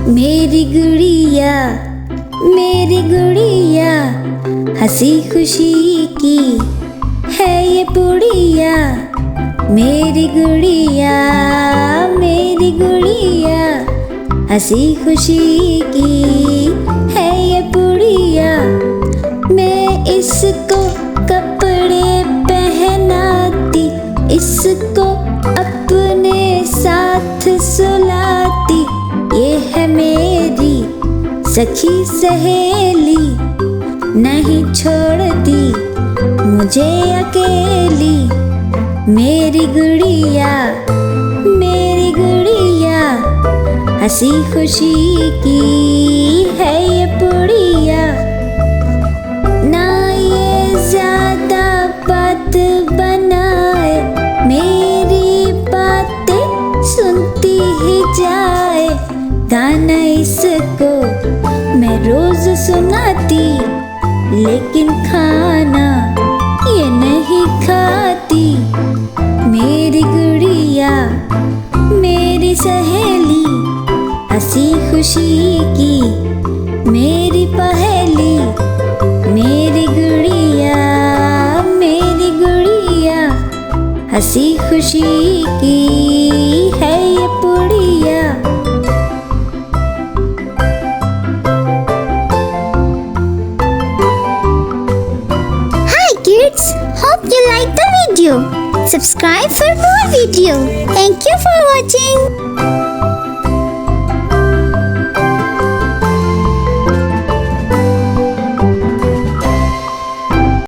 मेरी गुड़िया हंसी खुशी की है ये पुड़िया। मेरी गुड़िया हंसी खुशी की है ये पुड़िया। मैं इसको कपड़े पहनाती, इसको अपने साथ सुलाती। ये है मेरी सखी सहेली, नहीं छोड़ती मुझे अकेली। मेरी गुड़िया हंसी खुशी की है ये पुड़िया। ना ये ज्यादा बात बनाए, मेरी बातें सुनती ही जाए। गाना इसको मैं रोज सुनाती, लेकिन खाना ये नहीं खाती। मेरी गुड़िया मेरी सहेली, हंसी खुशी की मेरी पहेली। मेरी गुड़िया हंसी खुशी की है ये पुड़िया। Hi kids, hope you like the video. Subscribe for more video. Thank you for watching.